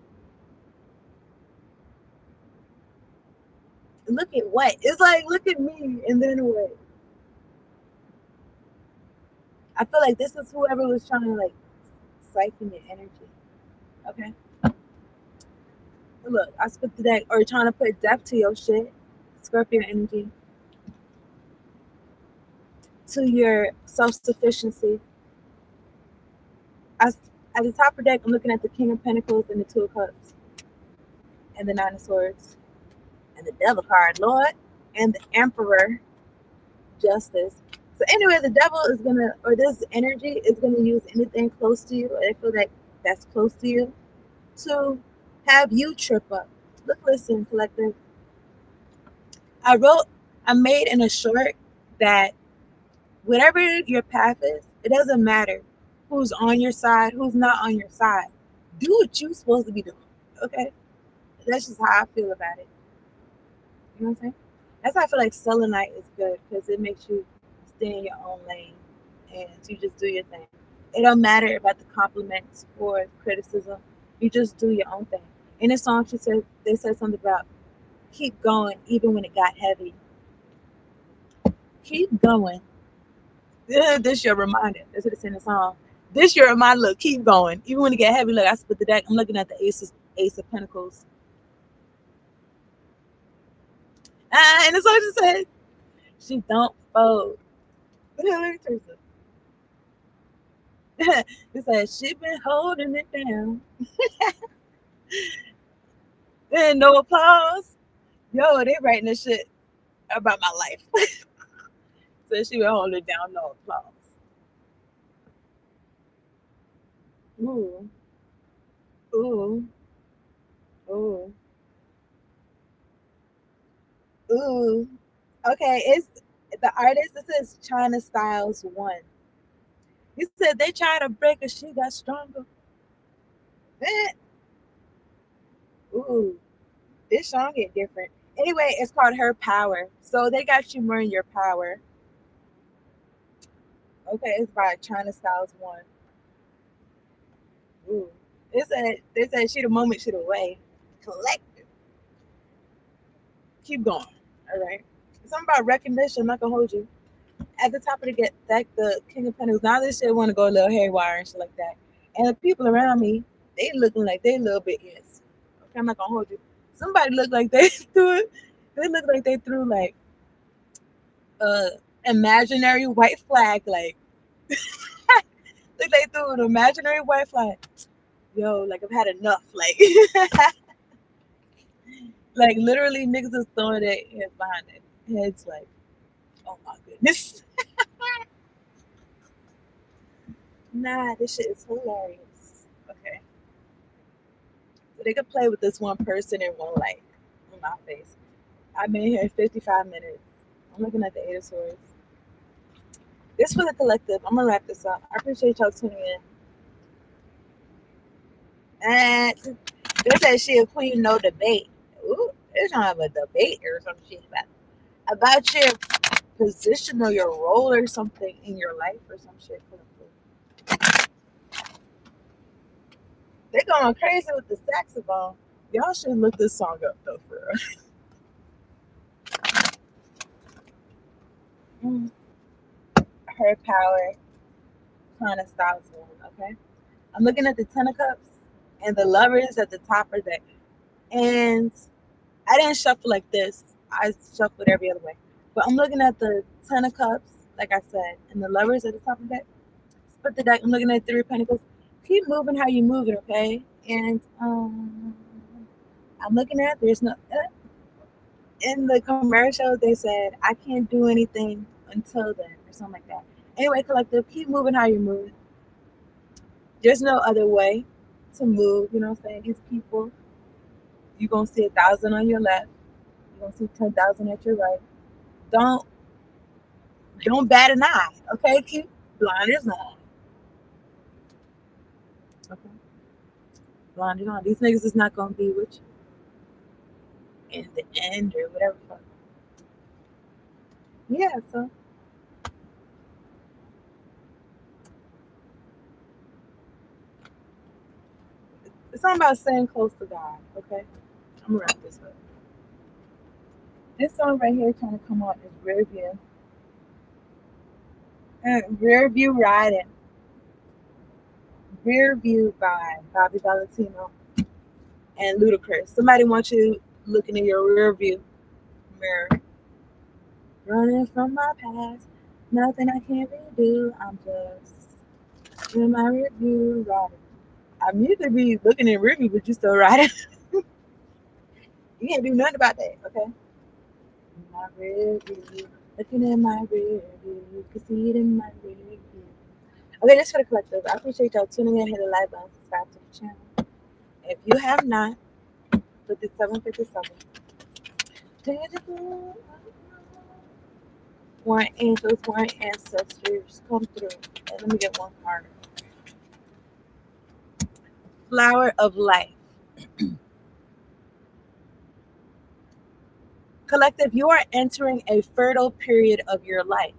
Look at what? It's like, look at me. And then what? I feel like this is whoever was trying to, like, siphon your energy. Okay? Look, I spit the deck, or trying to put death to your shit. Scorpio energy. To your self sufficiency. At the top of the deck, I'm looking at the King of Pentacles and the Two of Cups. And the Nine of Swords. And the Devil card, Lord. And the Emperor, Justice. So anyway, the devil is gonna, or this energy is gonna use anything close to you, or I feel like that's close to you, to have you trip up. Look, listen, collective. I wrote, I made in a short that whatever your path is, it doesn't matter who's on your side, who's not on your side. Do what you're supposed to be doing. Okay? That's just how I feel about it. You know what I'm saying? That's why I feel like selenite is good because it makes you stay in your own lane and you just do your thing. It don't matter about the compliments or criticism. You just do your own thing. In the song, they said something about keep going even when it got heavy. Keep going. This your reminder. That's what it's in the song. This your reminder. Look, keep going even when it get heavy. Look, I split the deck. I'm looking at the Ace of Pentacles. And the song just said, "She don't fold." It says she been holding it down. And no applause. Yo, they writing this shit about my life. So she been holding it down, no applause. Ooh, ooh, ooh, ooh. Okay, it's the artist. This is China Styles One. He said they tried to break her, she got stronger. Eh. Ooh, this song get different. Anyway, it's called Her Power. So they got you more in your power. Okay, it's by China Styles One. Ooh. They said she the moment, she the way. Collective. Keep going. All right. Something about recognition, I'm not gonna hold you. At the top of the get deck, the King of Pentacles. Now this shit want to go a little haywire and shit like that. And the people around me, they looking like they a little bit yes. Okay, I'm not gonna hold you. Somebody look like they threw it. They look like they threw like a imaginary white flag. Like look, they threw an imaginary white flag. Yo, like I've had enough. Like, like literally niggas is throwing their heads behind their heads. Like, oh my goodness. Nah, this shit is hilarious. Okay. So they could play with this one person in one light in my face. I've been here 55 minutes. I'm looking at the Eight of Swords. This for the collective. I'm gonna wrap this up. I appreciate y'all tuning in. And they said she a queen, no debate. Ooh, they're trying to have a debate or some shit about your position or your role or something in your life or some shit. They're going crazy with the saxophone. Y'all should look this song up though for real. Her power kind of styles one, okay? I'm looking at the Ten of Cups and the Lovers at the top of that. And I didn't shuffle like this. I shuffled every other way. But I'm looking at the Ten of Cups, like I said, and the Lovers at the top of that. Split the deck. I'm looking at Three of Pentacles. Keep moving how you move it, okay? And I'm looking at there's no in the commercial they said I can't do anything until then or something like that. Anyway, collective, keep moving how you move. There's no other way to move. You know what I'm saying? These people, you're gonna see 1,000 on your left. You're gonna see 10,000 at your right. Don't don't bat an eye. Okay, keep blinders on. Okay, blinders on. These niggas is not gonna be with you in the end or whatever. Yeah, so it's something about staying close to God. Okay, I'm gonna wrap this up. This song right here trying to come out is Rear View. Rear View Riding. Rear View by Bobby Valentino and Ludacris. Somebody wants you looking in your rear view mirror. Running from my past. Nothing I can't redo. I'm just in my rear view riding. I need to be looking in rear view, but you still riding. You can't do nothing about that, okay? My rear view. Looking in my rear view. You can see it in my rear view. Okay, that's for the collective. I appreciate y'all tuning in. Hit the like button, subscribe to the channel. If you have not, 5757. Warrant angels, warrant ancestors, come through. And let me get one card. Flower of life. Collective, you are entering a fertile period of your life.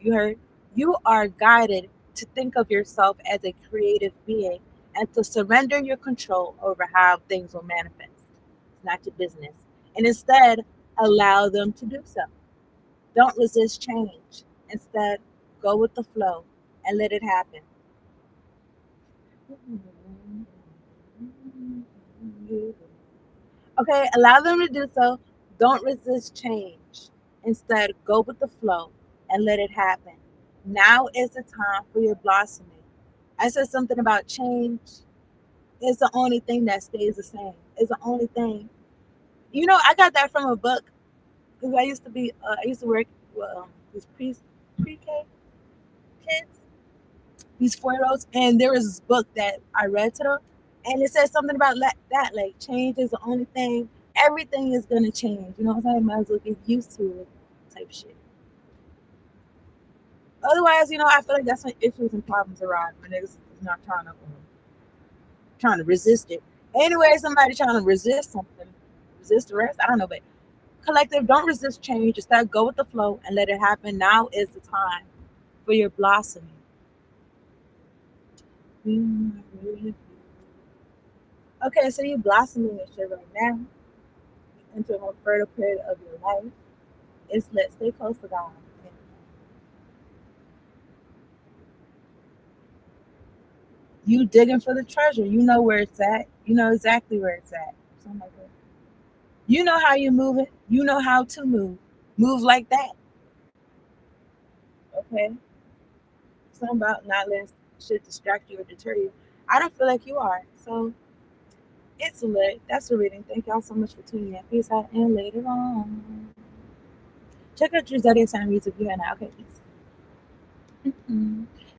You heard? You are guided to think of yourself as a creative being and to surrender your control over how things will manifest. It's not your business. And instead, allow them to do so. Don't resist change. Instead, go with the flow and let it happen. Okay, allow them to do so. Don't resist change. Instead, go with the flow and let it happen. Now is the time for your blossoming. I said something about change. It's the only thing that stays the same. It's the only thing. You know, I got that from a book because I used to work with these pre-K kids, these 4-year-olds, and there was this book that I read to them, and it says something about that, like change is the only thing. Everything is gonna change. You know what I'm saying? Might as well get used to it, type shit. Otherwise, you know, I feel like that's when issues and problems arise when niggas is not trying to resist it. Anyway, somebody trying to resist something, resist the rest. I don't know, but collective, don't resist change. Instead, go with the flow and let it happen. Now is the time for your blossoming. Okay, so you're blossoming and shit right now into a more fertile period of your life. It's let's stay close to God. You digging for the treasure. You know where it's at. You know exactly where it's at. Something like that. You know how you move it. You know how to move. Move like that. Okay. Something about not letting shit distract you or deter you. I don't feel like you are. So it's lit. That's the reading. Thank y'all so much for tuning in. Peace out and later on. Check out your zodiac sign reads if you haven't. Okay, peace.